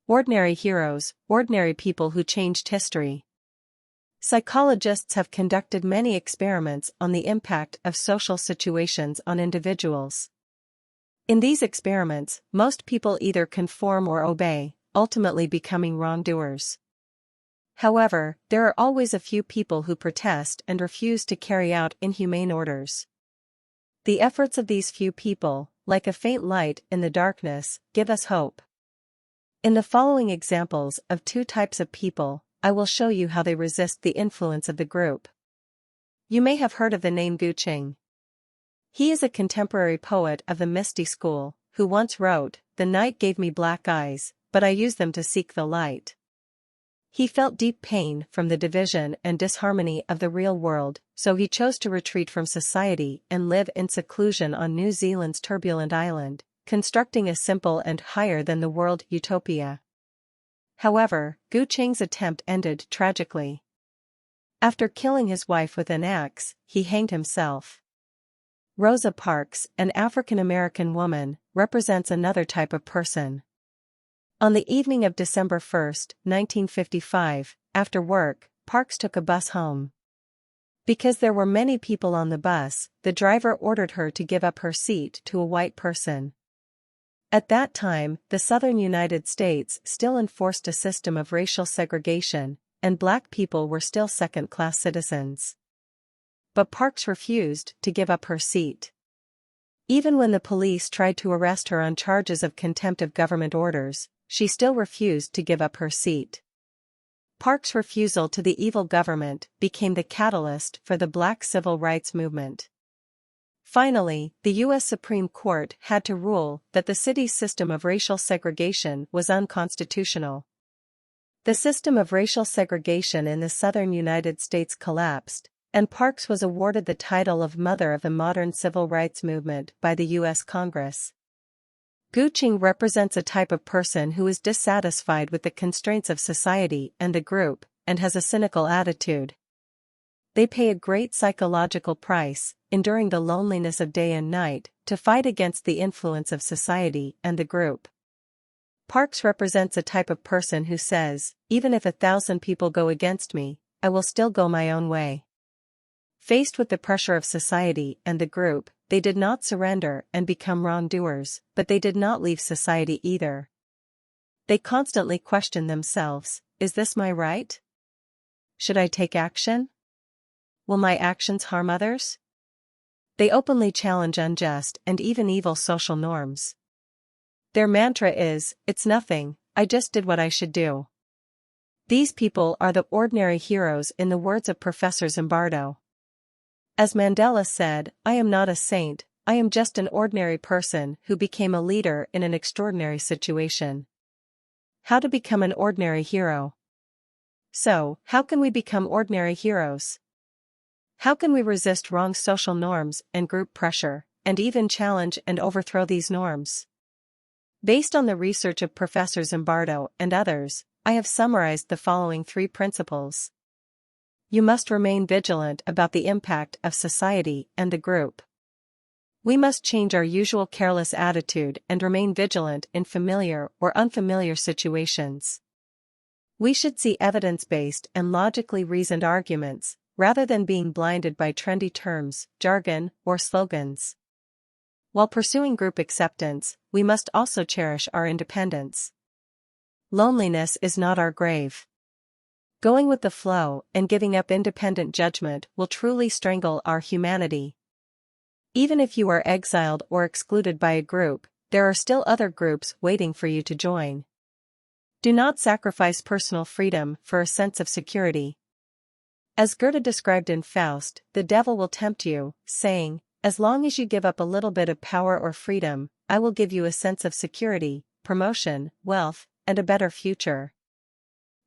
Ordinary heroes, ordinary people who changed history. Psychologists have conducted many experiments on the impact of social situations on individuals. In these experiments, most people either conform or obey, ultimately becoming wrongdoers. However, there are always a few people who protest and refuse to carry out inhumane orders. The efforts of these few people, like a faint light in the darkness, give us hope. In the following examples of two types of people, I will show you how they resist the influence of the group. You may have heard of the name Guqing. He is a contemporary poet of the Misty school, who once wrote, "The night gave me black eyes, but I used them to seek the light." He felt deep pain from the division and disharmony of the real world, so he chose to retreat from society and live in seclusion on New Zealand's turbulent island, constructing a simple and higher-than-the-world utopia. However, Guqing's attempt ended tragically. After killing his wife with an axe, he hanged himself. Rosa Parks, an African-American woman, represents another type of person. On the evening of December 1, 1955, after work, Parks took a bus home. Because there were many people on the bus, the driver ordered her to give up her seat to a white person. At that time, the southern United States still enforced a system of racial segregation, and black people were still second-class citizens. But Parks refused to give up her seat. Even when the police tried to arrest her on charges of contempt of government orders, she still refused to give up her seat. Parks' refusal to the evil government became the catalyst for the Black civil rights movement. Finally, the U.S. Supreme Court had to rule that the city's system of racial segregation was unconstitutional. The system of racial segregation in the southern United States collapsed, and Parks was awarded the title of Mother of the Modern Civil Rights Movement by the U.S. Congress. Guqing represents a type of person who is dissatisfied with the constraints of society and the group, and has a cynical attitude. They pay a great psychological price, enduring the loneliness of day and night, to fight against the influence of society and the group. Parks represents a type of person who says, "Even if 1,000 people go against me, I will still go my own way." Faced with the pressure of society and the group, they did not surrender and become wrongdoers, but they did not leave society either. They constantly question themselves, "Is this my right? Should I take action? Will my actions harm others?" They openly challenge unjust and even evil social norms. Their mantra is, "It's nothing, I just did what I should do." These people are the ordinary heroes in the words of Professor Zimbardo. As Mandela said, "I am not a saint, I am just an ordinary person who became a leader in an extraordinary situation." How to become an ordinary hero? So, how can we become ordinary heroes? How can we resist wrong social norms and group pressure, and even challenge and overthrow these norms? Based on the research of Professor Zimbardo and others, I have summarized the following 3 principles. You must remain vigilant about the impact of society and the group. We must change our usual careless attitude and remain vigilant in familiar or unfamiliar situations. We should see evidence-based and logically reasoned arguments, rather than being blinded by trendy terms, jargon, or slogans. While pursuing group acceptance, we must also cherish our independence. Loneliness is not our grave. Going with the flow and giving up independent judgment will truly strangle our humanity. Even if you are exiled or excluded by a group, there are still other groups waiting for you to join. Do not sacrifice personal freedom for a sense of security. As Goethe described in Faust, the devil will tempt you, saying, "As long as you give up a little bit of power or freedom, I will give you a sense of security, promotion, wealth, and a better future."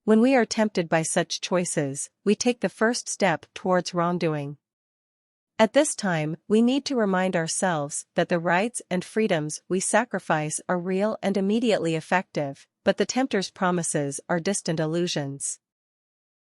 When we are tempted by such choices, we take the first step towards wrongdoing. At this time, we need to remind ourselves that the rights and freedoms we sacrifice are real and immediately effective, but the tempter's promises are distant illusions.